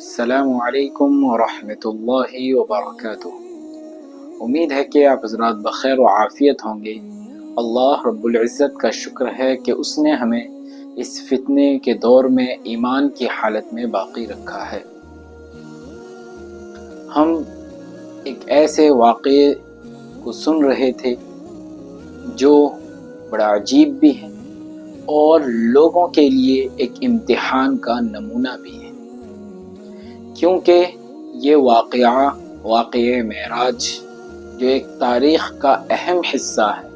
السلام علیکم ورحمۃ اللہ وبرکاتہ۔ امید ہے کہ آپ حضرات بخیر و عافیت ہوں گے۔ اللہ رب العزت کا شکر ہے کہ اس نے ہمیں اس فتنے کے دور میں ایمان کی حالت میں باقی رکھا ہے۔ ہم ایک ایسے واقعے کو سن رہے تھے جو بڑا عجیب بھی ہے اور لوگوں کے لیے ایک امتحان کا نمونہ بھی ہے، کیونکہ یہ واقعہ معراج جو ایک تاریخ کا اہم حصہ ہے،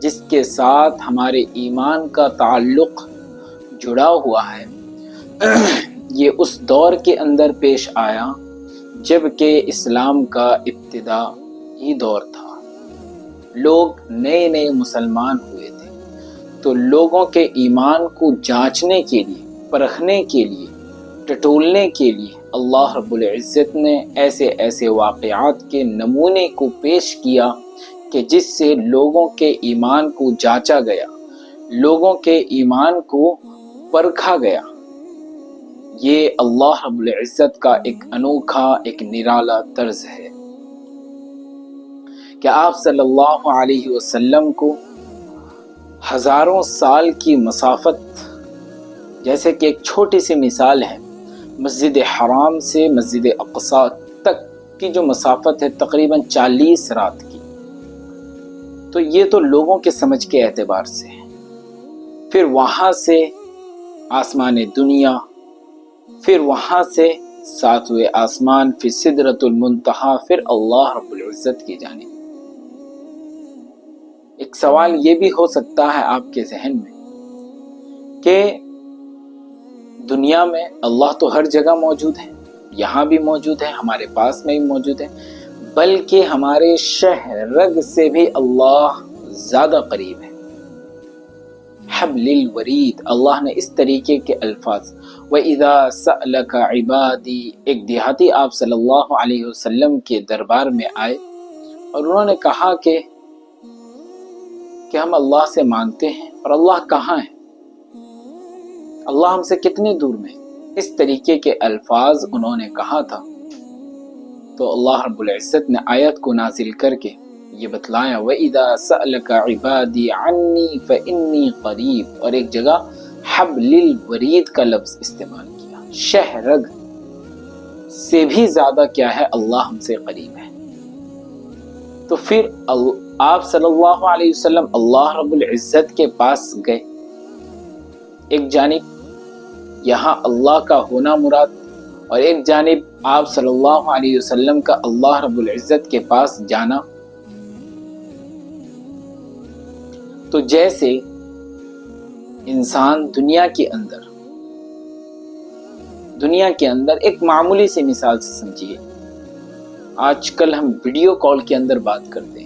جس کے ساتھ ہمارے ایمان کا تعلق جڑا ہوا ہے، یہ اس دور کے اندر پیش آیا جب کہ اسلام کا ابتدائی دور تھا۔ لوگ نئے نئے مسلمان ہوئے تھے، تو لوگوں کے ایمان کو جانچنے کے لیے، پرکھنے کے لیے، ٹٹولنے کے لیے اللہ رب العزت نے ایسے واقعات کے نمونے کو پیش کیا کہ جس سے لوگوں کے ایمان کو جانچا گیا، لوگوں کے ایمان کو پرکھا گیا۔ یہ اللہ رب العزت کا ایک انوکھا، ایک نرالا طرز ہے کہ آپ صلی اللہ علیہ وسلم کو ہزاروں سال کی مسافت، جیسے کہ ایک چھوٹی سی مثال ہے، مسجد حرام سے مسجد اقصی تک کی جو مسافت ہے تقریباً 40 رات کی، تو یہ تو لوگوں کے سمجھ کے اعتبار سے ہے۔ پھر وہاں سے آسمان دنیا، پھر وہاں سے ساتویں آسمان، پھر سدرۃ المنتہا، پھر اللہ رب العزت کی جانب۔ ایک سوال یہ بھی ہو سکتا ہے آپ کے ذہن میں کہ دنیا میں اللہ تو ہر جگہ موجود ہے، یہاں بھی موجود ہے، ہمارے پاس میں بھی موجود ہے، بلکہ ہمارے شہرگ سے بھی اللہ زیادہ قریب ہے۔ حبل الورید، اللہ نے اس طریقے کے الفاظ، وَإِذَا سَأْلَكَ عِبَادِي، ایک دیہاتی آپ صلی اللہ علیہ وسلم کے دربار میں آئے اور انہوں نے کہا کہ ہم اللہ سے مانگتے ہیں اور اللہ کہاں ہے، اللہ ہم سے کتنے دور میں، اس طریقے کے الفاظ انہوں نے کہا تھا۔ تو اللہ رب العزت نے آیت کو نازل کر کے یہ بتلایا، وَإِذَا سَأْلَكَ عِبَادِي عَنِّي فَإِنِّي قَرِيب، اور ایک جگہ حبل الورید کا لفظ استعمال کیا، شہرگ سے بھی زیادہ کیا ہے، اللہ ہم سے قریب ہے۔ تو پھر آپ صلی اللہ علیہ وسلم اللہ رب العزت کے پاس گئے، ایک جانب یہاں اللہ کا ہونا مراد، اور ایک جانب آپ صلی اللہ علیہ وسلم کا اللہ رب العزت کے پاس جانا۔ تو جیسے انسان دنیا کے اندر ایک معمولی سی مثال سے سمجھیے، آج کل ہم ویڈیو کال کے اندر بات کرتے ہیں،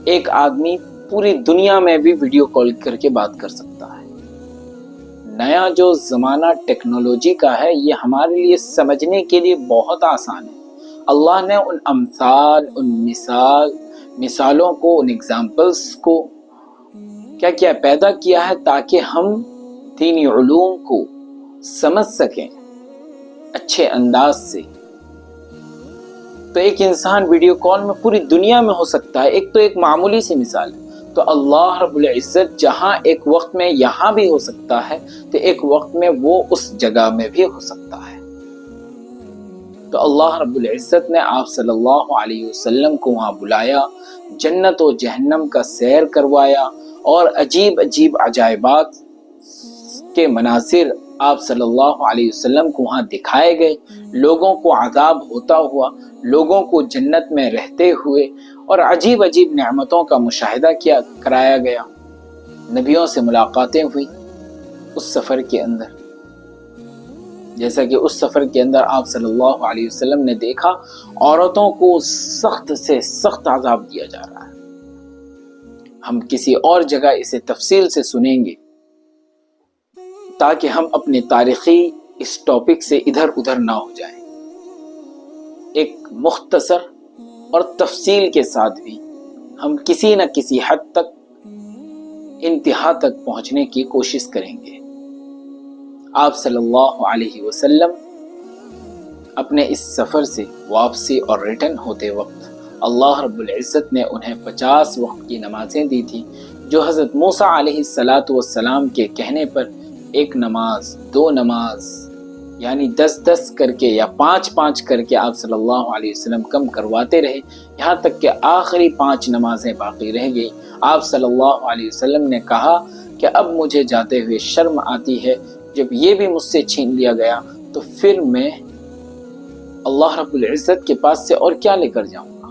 ایک آدمی پوری دنیا میں بھی ویڈیو کال کر کے بات کر سکتا ہے۔ نیا جو زمانہ ٹیکنالوجی کا ہے، یہ ہمارے لیے سمجھنے کے لیے بہت آسان ہے۔ اللہ نے ان امثال، ان مثالوں کو، ان ایگزامپلس کو کیا پیدا کیا ہے تاکہ ہم دینی علوم کو سمجھ سکیں اچھے انداز سے۔ تو ایک انسان ویڈیو کال میں پوری دنیا میں ہو سکتا ہے، ایک تو ایک معمولی سی مثال ہے۔ تو اللہ رب العزت جہاں ایک وقت میں یہاں بھی ہو سکتا ہے، تو ایک وقت میں وہ اس جگہ میں بھی ہو سکتا ہے۔ تو اللہ رب العزت نے آپ صلی اللہ علیہ وسلم کو وہاں بلایا، جنت و جہنم کا سیر کروایا، اور عجیب عجیب عجائبات کے مناظر آپ صلی اللہ علیہ وسلم کو وہاں دکھائے گئے، لوگوں کو عذاب ہوتا ہوا، لوگوں کو جنت میں رہتے ہوئے، اور عجیب عجیب نعمتوں کا مشاہدہ کرایا گیا۔ نبیوں سے ملاقاتیں ہوئی اس سفر کے اندر، جیسا کہ اس سفر کے اندر آپ صلی اللہ علیہ وسلم نے دیکھا عورتوں کو سخت سے سخت عذاب دیا جا رہا ہے۔ ہم کسی اور جگہ اسے تفصیل سے سنیں گے تاکہ ہم اپنے تاریخی اس ٹاپک سے ادھر ادھر نہ ہو جائیں۔ ایک مختصر اور تفصیل کے ساتھ بھی ہم کسی نہ کسی حد تک انتہا تک پہنچنے کی کوشش کریں گے۔ آپ صلی اللہ علیہ وسلم اپنے اس سفر سے واپسی اور ریٹرن ہوتے وقت اللہ رب العزت نے انہیں 50 وقت کی نمازیں دی تھی، جو حضرت موسیٰ علیہ السلام کے کہنے پر ایک نماز، 2 نماز یعنی 10 کر کے یا 5 کر کے آپ صلی اللہ علیہ وسلم کم کرواتے رہے، یہاں تک کہ آخری 5 نمازیں باقی رہ گئی۔ آپ صلی اللہ علیہ وسلم نے کہا کہ اب مجھے جاتے ہوئے شرم آتی ہے، جب یہ بھی مجھ سے چھین لیا گیا تو پھر میں اللہ رب العزت کے پاس سے اور کیا لے کر جاؤں گا۔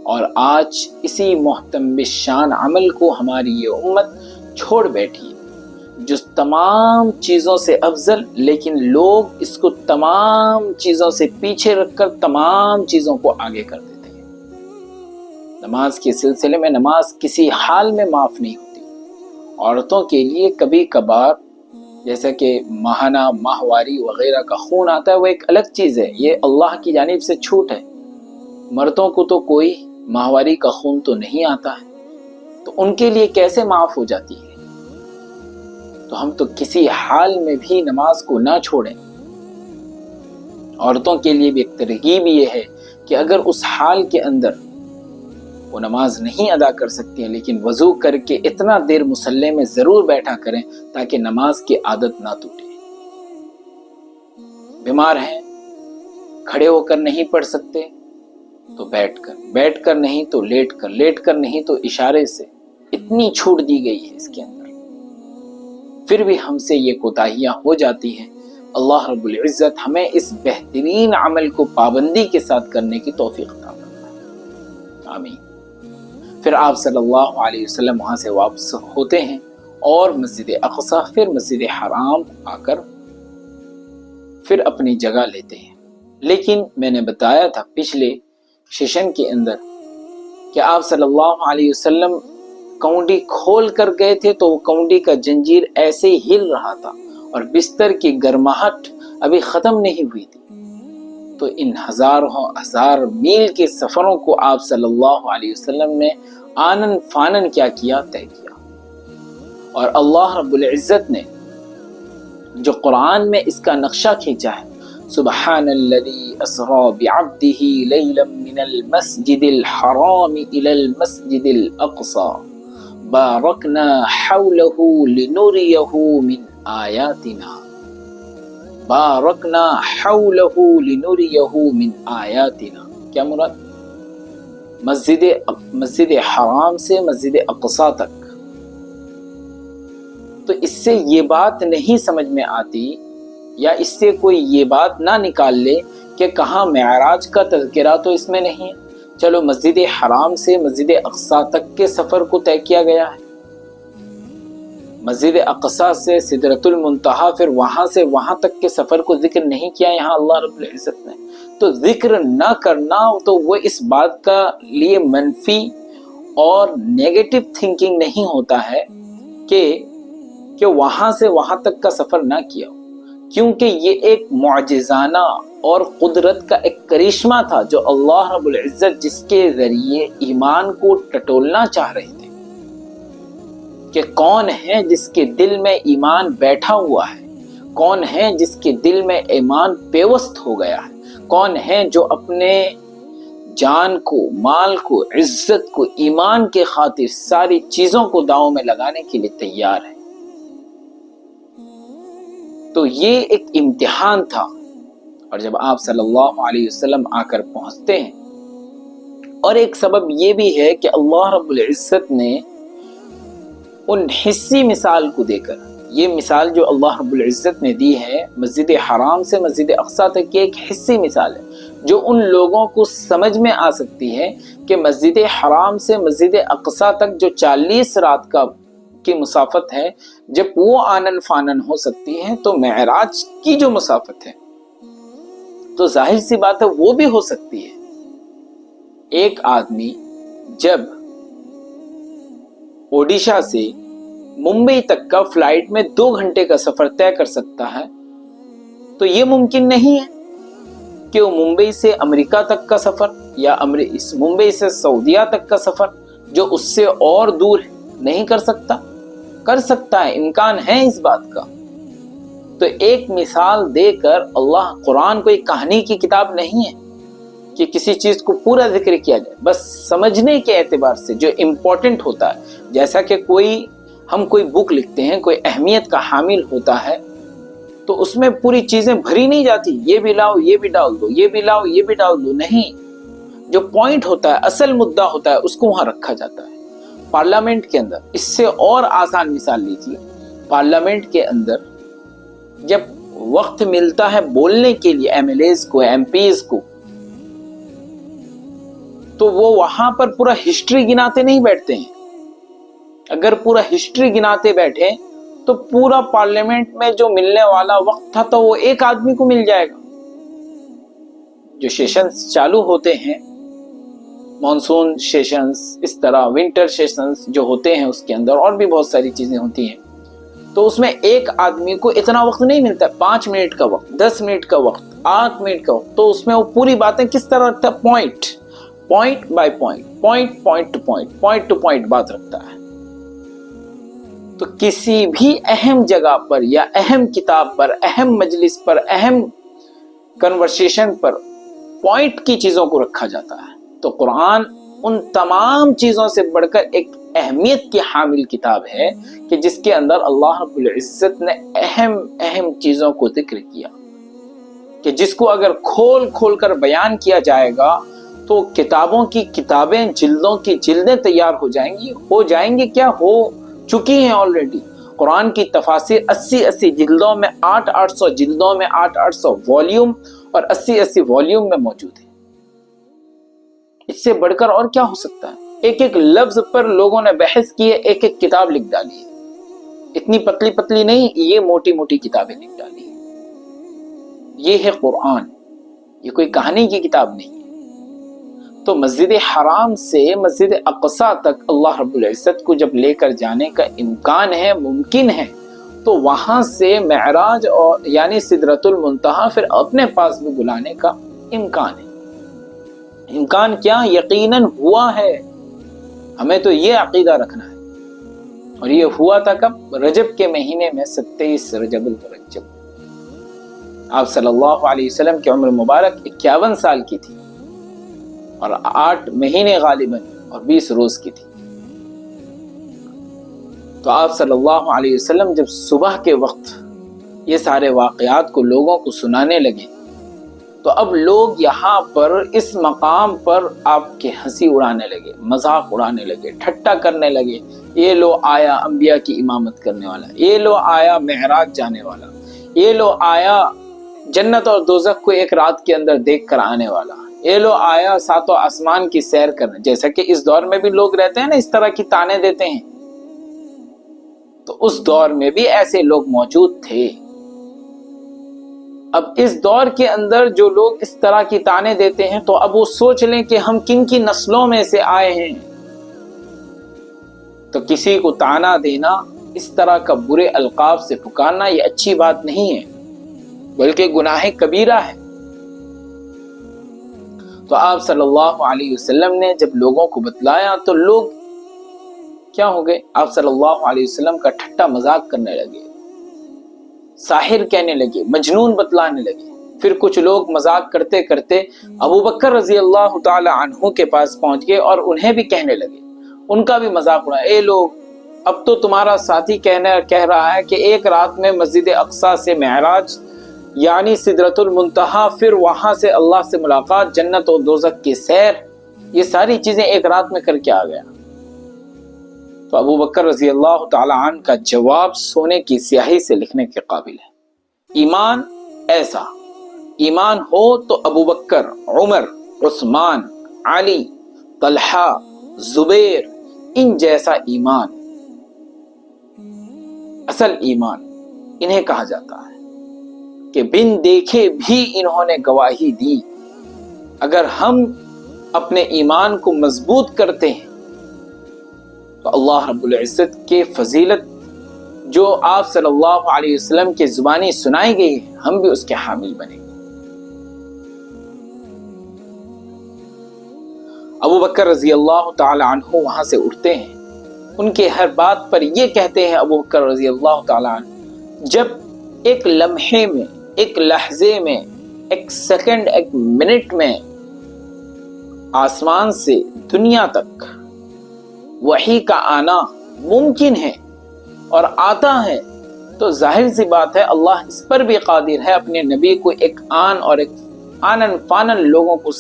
اور آج اسی محترم شان عمل کو ہماری یہ امت چھوڑ بیٹھی ہے، جو تمام چیزوں سے افضل، لیکن لوگ اس کو تمام چیزوں سے پیچھے رکھ کر تمام چیزوں کو آگے کر دیتے ہیں۔ نماز کے سلسلے میں نماز کسی حال میں معاف نہیں ہوتی۔ عورتوں کے لیے کبھی کبھار جیسا کہ ماہانہ، ماہواری وغیرہ کا خون آتا ہے، وہ ایک الگ چیز ہے، یہ اللہ کی جانب سے چھوٹ ہے۔ مردوں کو تو کوئی ماہواری کا خون تو نہیں آتا ہے، تو ان کے لیے کیسے معاف ہو جاتی ہے؟ تو ہم تو کسی حال میں بھی نماز کو نہ چھوڑیں۔ عورتوں کے لیے بھی ایک ترغیب یہ ہے کہ اگر اس حال کے اندر وہ نماز نہیں ادا کر سکتی ہیں، لیکن وضو کر کے اتنا دیر مصلی میں ضرور بیٹھا کریں تاکہ نماز کی عادت نہ ٹوٹے۔ بیمار ہیں، کھڑے ہو کر نہیں پڑھ سکتے تو بیٹھ کر نہیں تو لیٹ کر نہیں تو اشارے سے، اتنی چھوٹ دی گئی ہے اس کے اندر، پھر بھی ہم سے یہ کوتاہیاں ہو جاتی ہیں۔ اللہ رب العزت ہمیں اس بہترین عمل کو پابندی کے ساتھ کرنے کی توفیق عطا فرمائے، آمین۔ پھر آپ صلی اللہ علیہ وسلم وہاں سے واپس ہوتے ہیں اور مسجد اقصی، پھر مسجد حرام آ کر پھر اپنی جگہ لیتے ہیں۔ لیکن میں نے بتایا تھا پچھلے سیشن کے اندر کہ آپ صلی اللہ علیہ وسلم کونڈی کھول کر گئے تھے تو وہ کونڈی کا جنجیر ایسے ہی ہل رہا تھا اور بستر کی گرماہٹ ابھی ختم نہیں ہوئی تھی۔ تو ان ہزار میل کے سفروں کو آپ صلی اللہ علیہ وسلم نے آنن فانن کیا طے کیا۔ اور اللہ رب العزت نے جو قرآن میں اس کا نقشہ کھینچا ہے، سبحان الذی اسری بعبدہ لیلا من المسجد الحرام الى المسجد الاقصى بارکنا حولہ لنریہ من آیاتنا، بارکنا حولہ لنریہ من آیاتنا، کیا مراد؟ مسجد حرام سے مسجد اقصی تک۔ تو اس سے یہ بات نہیں سمجھ میں آتی یا اس سے کوئی یہ بات نہ نکال لے کہ کہاں معراج کا تذکرہ تو اس میں نہیں ہے۔ چلو مسجد حرام سے مسجد اقصی تک کے سفر کو طے کیا گیا ہے، مسجد اقصی سے سدرۃ المنتہا، پھر وہاں سے وہاں تک کے سفر کو ذکر نہیں کیا یہاں اللہ رب العزت نے۔ تو ذکر نہ کرنا تو وہ اس بات کا لیے منفی اور نیگیٹو تھنکنگ نہیں ہوتا ہے کہ وہاں سے وہاں تک کا سفر نہ کیا ہو، کیونکہ یہ ایک معجزانہ اور قدرت کا ایک کرشمہ تھا جو اللہ رب العزت جس کے ذریعے ایمان کو ٹٹولنا چاہ رہے تھے کہ کون ہے جس کے دل میں ایمان بیٹھا ہوا ہے، کون ہے جس کے دل میں ایمان پیوست ہو گیا ہے، کون ہے جو اپنے جان کو، مال کو، عزت کو ایمان کے خاطر ساری چیزوں کو داؤں میں لگانے کے لیے تیار ہے۔ تو یہ ایک امتحان تھا، اور جب آپ صلی اللہ علیہ وسلم آ کر پہنچتے ہیں، اور ایک سبب یہ بھی ہے کہ اللہ رب العزت نے ان حصی مثال کو دے کر، یہ مثال جو اللہ رب العزت نے دی ہے مسجد حرام سے مسجد اقصی تک کی ایک حصی مثال ہے جو ان لوگوں کو سمجھ میں آ سکتی ہے کہ مسجد حرام سے مسجد اقصی تک جو 40 رات کی مسافت ہے، جب وہ آنن فانن ہو سکتی ہے تو معراج کی جو مسافت ہے تو ظاہر سی بات ہے وہ بھی ہو سکتی ہے۔ ایک آدمی جب اوڈیشہ سے ممبئی تک کا فلائٹ میں 2 گھنٹے کا سفر طے کر سکتا ہے تو یہ ممکن نہیں ہے کہ وہ ممبئی سے امریکہ تک کا سفر یا ممبئی سے سعودیہ تک کا سفر جو اس سے اور دور ہے نہیں کر سکتا۔ کر سکتا ہے، امکان ہے اس بات کا، تو ایک مثال دے کر اللہ قرآن کوئی کہانی کی کتاب نہیں ہے کہ کسی چیز کو پورا ذکر کیا جائے، بس سمجھنے کے اعتبار سے جو امپورٹنٹ ہوتا ہے، جیسا کہ ہم کوئی بک لکھتے ہیں، کوئی اہمیت کا حامل ہوتا ہے، تو اس میں پوری چیزیں بھری نہیں جاتی، یہ بھی لاؤ یہ بھی ڈال دو، یہ بھی لاؤ یہ بھی ڈال دو، نہیں، جو پوائنٹ ہوتا ہے، اصل مدعا ہوتا ہے، اس کو وہاں رکھا جاتا ہے۔ پارلیمنٹ کے اندر اس سے اور آسان مثال لیجیے، پارلیمنٹ کے اندر جب وقت ملتا ہے بولنے کے لیے ایم ایل ایز کو، ایم پیز کو، تو وہ وہاں پر پورا ہسٹری گناتے نہیں بیٹھتے ہیں۔ اگر پورا ہسٹری گناتے بیٹھے تو پورا پارلیمنٹ میں جو ملنے والا وقت تھا تو وہ ایک آدمی کو مل جائے گا۔ جو سیشنز چالو ہوتے ہیں، مانسون سیشنز، اس طرح ونٹر سیشنز جو ہوتے ہیں، اس کے اندر اور بھی بہت ساری چیزیں ہوتی ہیں، تو اس میں ایک آدمی کو اتنا وقت نہیں ملتا، 5 منٹ کا وقت، 10 منٹ کا وقت، 8 منٹ کا وقت، تو اس میں وہ پوری باتیں کس طرح رکھتا ہے؟ Point by point to point بات رکھتا ہے۔ تو کسی بھی اہم جگہ پر یا اہم کتاب پر، اہم مجلس پر، اہم کنورسیشن پر پوائنٹ کی چیزوں کو رکھا جاتا ہے۔ تو قرآن ان تمام چیزوں سے بڑھ کر ایک اہمیت کی حامل کتاب ہے کہ جس کے اندر اللہ رب العزت نے اہم چیزوں کو ذکر کیا، کہ جس کو اگر کھول کر بیان کیا جائے گا تو کتابوں کی کتابیں، جلدوں کی جلدیں تیار ہو جائیں گی کیا ہو چکی ہیں آلریڈی۔ قرآن کی تفاسیر 80 جلدوں میں، 800 جلدوں میں، 800 والیوم اور 80 والیوم میں موجود ہے۔ اس سے بڑھ کر اور کیا ہو سکتا ہے؟ ایک لفظ پر لوگوں نے بحث کی ہے، ایک کتاب لکھ ڈالی ہے، اتنی پتلی نہیں، یہ موٹی کتابیں لکھ ڈالی ہے۔ یہ ہے قرآن، یہ کوئی کہانی کی کتاب نہیں ہے۔ تو مسجد حرام سے مسجد اقصی تک اللہ رب العزت کو جب لے کر جانے کا امکان ہے، ممکن ہے، تو وہاں سے معراج اور یعنی سدرۃ المنتہا پھر اپنے پاس بھی بلانے کا امکان ہے۔ امکان کیا؟ یقیناً ہوا ہے۔ ہمیں تو یہ عقیدہ رکھنا ہے، اور یہ ہوا تھا کب؟ رجب کے مہینے میں، 27 رجب المرجب۔ آپ صلی اللہ علیہ وسلم کی عمر مبارک 51 سال کی تھی، اور 8 مہینے غالباً اور 20 روز کی تھی۔ تو آپ صلی اللہ علیہ وسلم جب صبح کے وقت یہ سارے واقعات کو لوگوں کو سنانے لگے، تو اب لوگ یہاں پر اس مقام پر آپ کے ہنسی اڑانے لگے، مذاق اڑانے لگے، ٹھٹا کرنے لگے۔ یہ لو آیا انبیاء کی امامت کرنے والا، یہ لو آیا معراج جانے والا، یہ لو آیا جنت اور دوزخ کو ایک رات کے اندر دیکھ کر آنے والا، یہ لو آیا ساتوں آسمان کی سیر کرنے۔ جیسا کہ اس دور میں بھی لوگ رہتے ہیں نا، اس طرح کی تانے دیتے ہیں، تو اس دور میں بھی ایسے لوگ موجود تھے۔ اب اس دور کے اندر جو لوگ اس طرح کی تانے دیتے ہیں، تو اب وہ سوچ لیں کہ ہم کن کی نسلوں میں سے آئے ہیں۔ تو کسی کو تانا دینا، اس طرح کا برے القاب سے پکارنا، یہ اچھی بات نہیں ہے، بلکہ گناہ کبیرہ ہے۔ تو آپ صلی اللہ علیہ وسلم نے جب لوگوں کو بتلایا تو لوگ کیا ہو گئے؟ آپ صلی اللہ علیہ وسلم کا ٹھٹا مذاق کرنے لگے، ساحر کہنے لگے، مجنون بتلانے لگے۔ پھر کچھ لوگ مذاق کرتے کرتے ابو بکر رضی اللہ تعالی عنہ کے پاس پہنچ گئے اور انہیں بھی کہنے لگے، ان کا بھی مذاق اڑایا، اے لوگ، اب تو تمہارا ساتھی کہہ رہا ہے کہ ایک رات میں مسجد اقصی سے معراج یعنی سدرۃ المنتہا، پھر وہاں سے اللہ سے ملاقات، جنت اور دوزخ کی سیر، یہ ساری چیزیں ایک رات میں کر کے آ گیا۔ تو ابو بکر رضی اللہ تعالی عنہ کا جواب سونے کی سیاہی سے لکھنے کے قابل ہے۔ ایمان ایسا، ایمان ہو تو ابو بکر، عمر، عثمان، علی، طلحہ، زبیر، ان جیسا ایمان، اصل ایمان انہیں کہا جاتا ہے کہ بن دیکھے بھی انہوں نے گواہی دی۔ اگر ہم اپنے ایمان کو مضبوط کرتے ہیں تو اللہ رب العزت کے فضیلت جو آپ صلی اللہ علیہ وسلم کے زبانی سنائی گئی ہے، ہم بھی اس کے حامل بنیں گے۔ ابو بکر رضی اللہ تعالی عنہ وہاں سے اٹھتے ہیں، ان کے ہر بات پر یہ کہتے ہیں ابو بکر رضی اللہ تعالی عنہ، جب ایک لمحے میں، ایک لحظے میں، ایک سیکنڈ، ایک منٹ میں آسمان سے دنیا تک وحی کا آنا ممکن ہے اور آتا ہے، تو ظاہر سی بات ہے اللہ اس پر بھی قادر ہے اپنے نبی کو ایک آن اور ایک آنن فانن لوگوں کو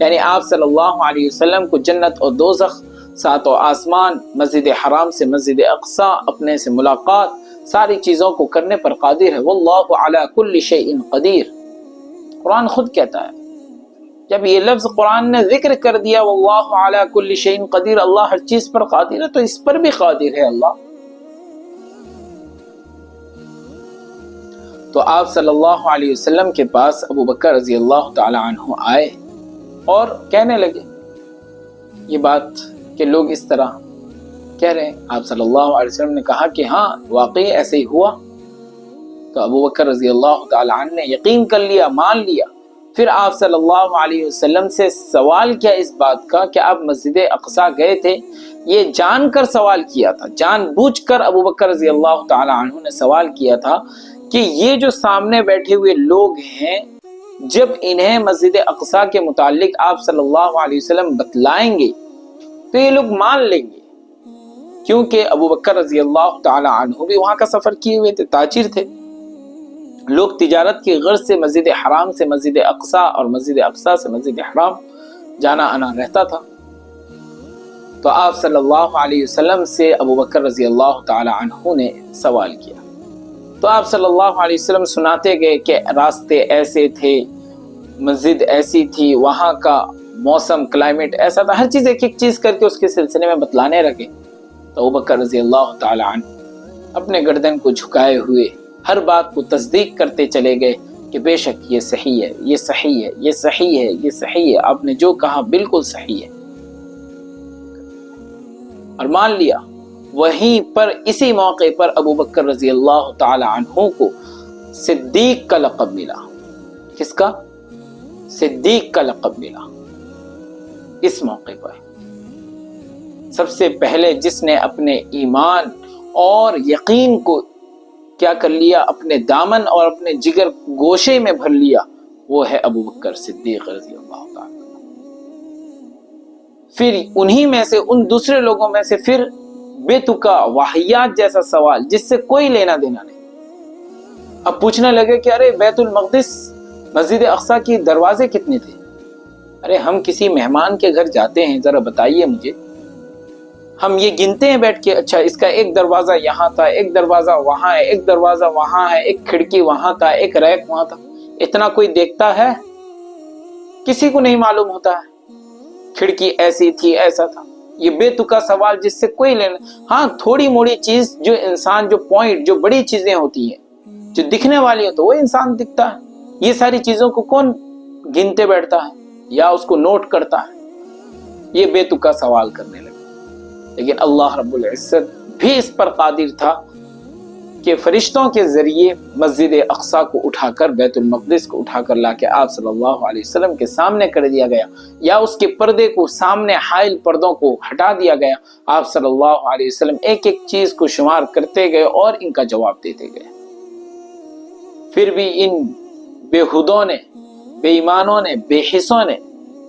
یعنی آپ صلی اللہ علیہ وسلم کو جنت اور دوزخ، ساتوں آسمان، مسجد حرام سے مسجد اقصی، اپنے سے ملاقات، ساری چیزوں کو کرنے پر قادر ہے۔ واللہ علی کل شیء قدیر، قرآن خود کہتا ہے۔ جب یہ لفظ قرآن نے ذکر کر دیا واللہ علی کل شیء قدیر، اللہ ہر چیز پر قادر ہے، تو اس پر بھی قادر ہے اللہ۔ تو آپ صلی اللہ علیہ وسلم کے پاس ابو بکر رضی اللہ تعالی عنہ آئے اور کہنے لگے یہ بات کہ لوگ اس طرح کہہ رہے ہیں۔ آپ صلی اللہ علیہ وسلم نے کہا کہ ہاں واقعی ایسے ہی ہوا۔ تو ابو بکر رضی اللہ تعالی عنہ نے یقین کر لیا، مان لیا۔ پھر آپ صلی اللہ علیہ وسلم سے سوال کیا اس بات کا کہ آپ مسجد اقصی گئے تھے، یہ جان کر سوال کیا تھا، جان بوجھ کر ابو بکر رضی اللہ تعالی عنہ نے سوال کیا تھا کہ یہ جو سامنے بیٹھے ہوئے لوگ ہیں، جب انہیں مسجد اقصی کے متعلق آپ صلی اللہ علیہ وسلم بتلائیں گے تو یہ لوگ مان لیں گے، کیونکہ ابو بکر رضی اللہ تعالی عنہ بھی وہاں کا سفر کیے ہوئے تھے، تاجر تھے، لوگ تجارت کی غرض سے مسجد حرام سے مسجد اقصی اور مسجد اقصی سے مسجد حرام جانا آنا رہتا تھا۔ تو آپ صلی اللہ علیہ وسلم سے ابو بکر رضی اللہ تعالی عنہ نے سوال کیا، تو آپ صلی اللہ علیہ وسلم سناتے گئے کہ راستے ایسے تھے، مسجد ایسی تھی، وہاں کا موسم، کلائمیٹ ایسا تھا، ہر چیز ایک ایک چیز کر کے اس کے سلسلے میں بتلانے لگے۔ تو ابو بکر رضی اللہ تعالی عنہ اپنے گردن کو جھکائے ہوئے ہر بات کو تصدیق کرتے چلے گئے کہ بے شک یہ صحیح ہے، یہ صحیح ہے، یہ صحیح ہے، یہ صحیح ہے، آپ نے جو کہا بالکل صحیح ہے، اور مان لیا۔ وہیں پر اسی موقع پر ابو بکر رضی اللہ تعالی عنہ کو صدیق کا لقب ملا۔ کس کا؟ صدیق کا لقب ملا۔ اس موقع پر سب سے پہلے جس نے اپنے ایمان اور یقین کو کیا کر لیا، اپنے دامن اور اپنے جگر گوشے میں بھر لیا، وہ ہے ابو بکر صدیق رضی اللہ تعالی۔ پھر انہی میں سے، ان دوسرے لوگوں میں سے پھر بے تکا واہیات جیسا سوال جس سے کوئی لینا دینا نہیں، اب پوچھنے لگے کہ ارے بیت المقدس، مسجد اقصی کی دروازے کتنے تھے؟ ارے ہم کسی مہمان کے گھر جاتے ہیں، ذرا بتائیے مجھے، ہم یہ گنتے ہیں بیٹھ کے، اچھا اس کا ایک دروازہ یہاں تھا، ایک دروازہ وہاں ہے، ایک دروازہ وہاں ہے، ایک کھڑکی وہاں تھا، ایک ریک وہاں تھا، اتنا کوئی دیکھتا ہے؟ کسی کو نہیں معلوم ہوتا ہے، کھڑکی ایسی تھی، ایسا تھا۔ یہ بے تکا سوال جس سے کوئی لینا، ہاں تھوڑی موڑی چیز جو انسان، جو پوائنٹ، جو بڑی چیزیں ہوتی ہیں جو دکھنے والی ہو تو وہ انسان دکھتا ہے، یہ ساری چیزوں کو کون گنتے بیٹھتا ہے یا اس کو نوٹ کرتا ہے؟ یہ بے تکا سوال کرنے لگے۔ لیکن اللہ رب العزت بھی اس پر قادر تھا کہ فرشتوں کے ذریعے مسجد اقصی کو اٹھا کر، بیت المقدس کو اٹھا کر لا کے آپ صلی اللہ علیہ وسلم کے سامنے کر دیا گیا، یا اس کے پردے کو، سامنے حائل پردوں کو ہٹا دیا گیا۔ آپ صلی اللہ علیہ وسلم ایک ایک چیز کو شمار کرتے گئے اور ان کا جواب دیتے گئے۔ پھر بھی ان بےہودوں نے، بے ایمانوں نے، بے حسوں نے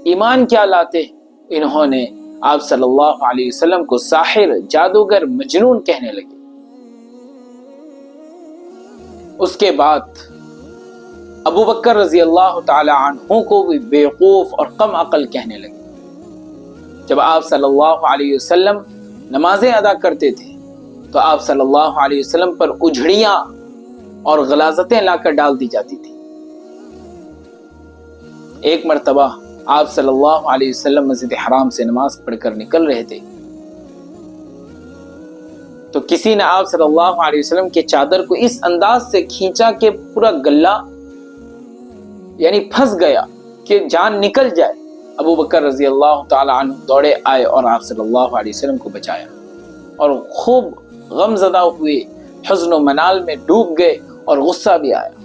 ایمان کیا لاتے، انہوں نے آپ صلی اللہ علیہ وسلم کو ساحر، جادوگر، مجنون کہنے لگے۔ اس کے بعد ابو بکر رضی اللہ تعالی عنہ کو بھی بیوقوف اور کم عقل کہنے لگے۔ جب آپ صلی اللہ علیہ وسلم نمازیں ادا کرتے تھے تو آپ صلی اللہ علیہ وسلم پر اجڑیاں اور غلاظتیں لا کر ڈال دی جاتی تھی۔ ایک مرتبہ آپ صلی اللہ علیہ وسلم مسجد حرام سے نماز پڑھ کر نکل رہے تھے تو کسی نے آپ صلی اللہ علیہ وسلم کے چادر کو اس انداز سے کھینچا کہ پورا گلہ یعنی پھنس گیا کہ جان نکل جائے۔ ابو بکر رضی اللہ تعالی عنہ دوڑے آئے اور آپ صلی اللہ علیہ وسلم کو بچایا، اور خوب غم زدہ ہوئے، حزن و منال میں ڈوب گئے اور غصہ بھی آیا۔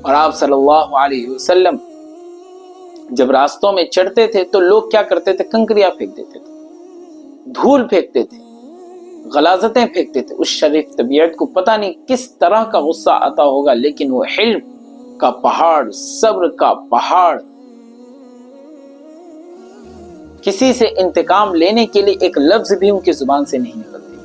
اور آپ صلی اللہ علیہ وسلم جب راستوں میں چڑھتے تھے تو لوگ کیا کرتے تھے؟ کنکریاں پھینک دیتے تھے، دھول پھینکتے تھے، غلاظتیں پھینکتے تھے. اس شریف طبیعت کو پتہ نہیں کس طرح کا غصہ آتا ہوگا، لیکن وہ حلم کا پہاڑ، صبر کا پہاڑ، کسی سے انتقام لینے کے لیے ایک لفظ بھی ان کی زبان سے نہیں نکلتی.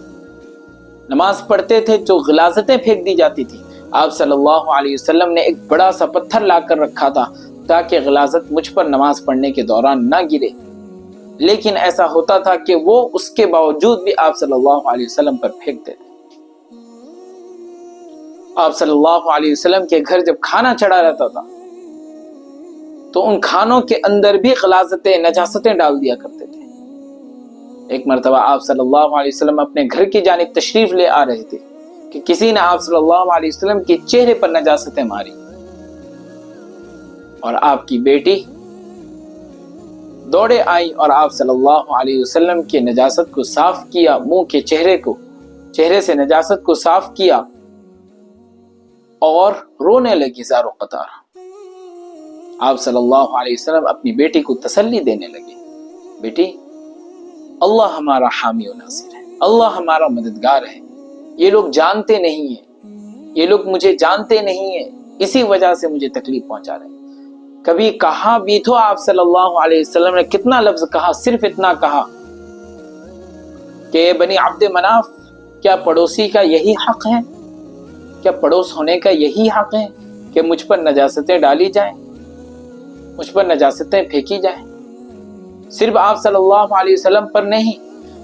نماز پڑھتے تھے جو غلاظتیں پھینک دی جاتی تھی. آپ صلی اللہ علیہ وسلم نے ایک بڑا سا پتھر لا کر رکھا تھا تاکہ غلاظت مجھ پر نماز پڑھنے کے دوران نہ گرے، لیکن ایسا ہوتا تھا کہ وہ اس کے باوجود بھی آپ صلی اللہ علیہ وسلم پر پھینکتے تھے. آپ صلی اللہ علیہ وسلم کے گھر جب کھانا چڑھا رہتا تھا تو ان کھانوں کے اندر بھی غلاظتیں، نجاستیں ڈال دیا کرتے تھے. ایک مرتبہ آپ صلی اللہ علیہ وسلم اپنے گھر کی جانب تشریف لے آ رہے تھے کہ کسی نے آپ صلی اللہ علیہ وسلم کے چہرے پر نجاستیں ماری، اور آپ کی بیٹی دوڑے آئی اور آپ صلی اللہ علیہ وسلم کے نجاست کو صاف کیا، منہ کے چہرے سے نجاست کو صاف کیا اور رونے لگی زار و قطار. آپ صلی اللہ علیہ وسلم اپنی بیٹی کو تسلی دینے لگے، بیٹی اللہ ہمارا حامی و ناصر ہے، اللہ ہمارا مددگار ہے. یہ لوگ جانتے نہیں ہیں، یہ لوگ مجھے جانتے نہیں ہیں، اسی وجہ سے مجھے تکلیف پہنچا رہے ہیں. کبھی کہا بھی تو آپ صلی اللہ علیہ وسلم نے کتنا لفظ کہا، صرف اتنا کہا کہ بنی عبد مناف، کیا پڑوسی کا یہی حق ہے؟ کیا پڑوس ہونے کا یہی حق ہے کہ مجھ پر نجاستیں ڈالی جائیں، مجھ پر نجاستیں پھینکی جائیں؟ صرف آپ صلی اللہ علیہ وسلم پر نہیں،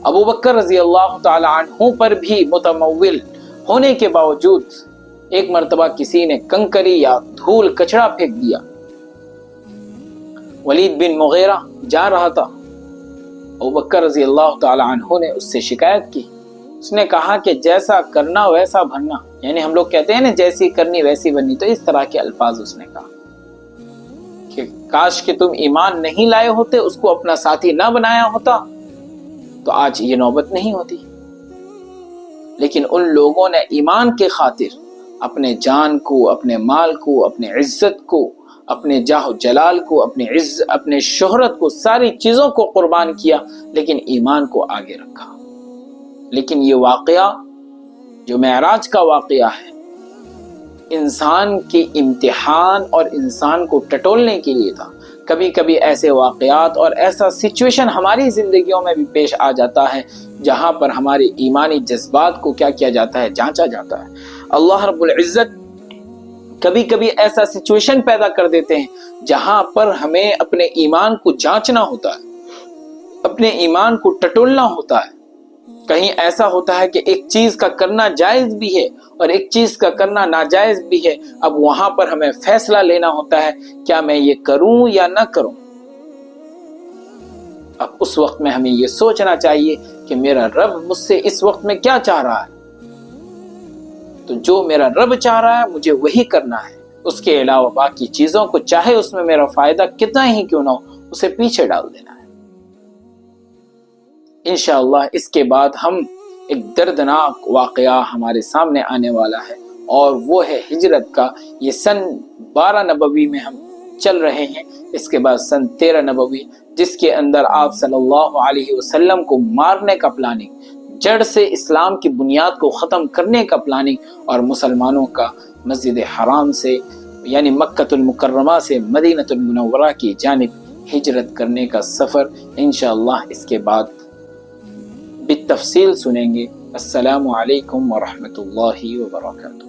ابو بکر رضی اللہ تعالی عنہ پر بھی متمول ہونے کے باوجود ایک مرتبہ کسی نے کنکری یا دھول کچڑا پھینک دیا. ولید بن مغیرہ جا رہا تھا، ابو بکر رضی اللہ تعالی عنہ نے اس سے شکایت کی. اس نے کہا کہ جیسا کرنا ویسا بھرنا، یعنی ہم لوگ کہتے ہیں نا جیسی کرنی ویسی بننی، تو اس طرح کے الفاظ اس نے کہا کہ کاش کہ تم ایمان نہیں لائے ہوتے، اس کو اپنا ساتھی نہ بنایا ہوتا تو آج یہ نوبت نہیں ہوتی. لیکن ان لوگوں نے ایمان کے خاطر اپنے جان کو، اپنے مال کو، اپنے عزت کو، اپنے جاہ و جلال کو، اپنے شہرت کو، ساری چیزوں کو قربان کیا، لیکن ایمان کو آگے رکھا. لیکن یہ واقعہ جو معراج کا واقعہ ہے، انسان کی امتحان اور انسان کو ٹٹولنے کے لیے تھا. کبھی کبھی ایسے واقعات اور ایسا سچویشن ہماری زندگیوں میں بھی پیش آ جاتا ہے جہاں پر ہمارے ایمانی جذبات کو کیا کیا جاتا ہے، جانچا جاتا ہے. اللہ رب العزت کبھی کبھی ایسا سچویشن پیدا کر دیتے ہیں جہاں پر ہمیں اپنے ایمان کو جانچنا ہوتا ہے، اپنے ایمان کو ٹٹولنا ہوتا ہے. کہیں ایسا ہوتا ہے کہ ایک چیز کا کرنا جائز بھی ہے اور ایک چیز کا کرنا ناجائز بھی ہے. اب وہاں پر ہمیں فیصلہ لینا ہوتا ہے، کیا میں یہ کروں یا نہ کروں. اب اس وقت میں ہمیں یہ سوچنا چاہیے کہ میرا رب مجھ سے اس وقت میں کیا چاہ رہا ہے، تو جو میرا رب چاہ رہا ہے مجھے وہی کرنا ہے. اس کے علاوہ باقی چیزوں کو چاہے اس میں میرا فائدہ کتنا ہی کیوں نہ ہو، اسے پیچھے ڈال دینا ہے. انشاءاللہ اس کے بعد ہم ایک دردناک واقعہ ہمارے سامنے آنے والا ہے، اور وہ ہے ہجرت کا. یہ سن 12 نبوی میں ہم چل رہے ہیں، اس کے بعد سن 13 نبوی، جس کے اندر آپ صلی اللہ علیہ وسلم کو مارنے کا پلاننگ، جڑ سے اسلام کی بنیاد کو ختم کرنے کا پلاننگ، اور مسلمانوں کا مسجد حرام سے یعنی مکہ المکرمہ سے مدینہ المنورہ کی جانب ہجرت کرنے کا سفر انشاءاللہ اس کے بعد بالتفصیل سنیں گے. السلام علیکم ورحمۃ اللہ وبرکاتہ.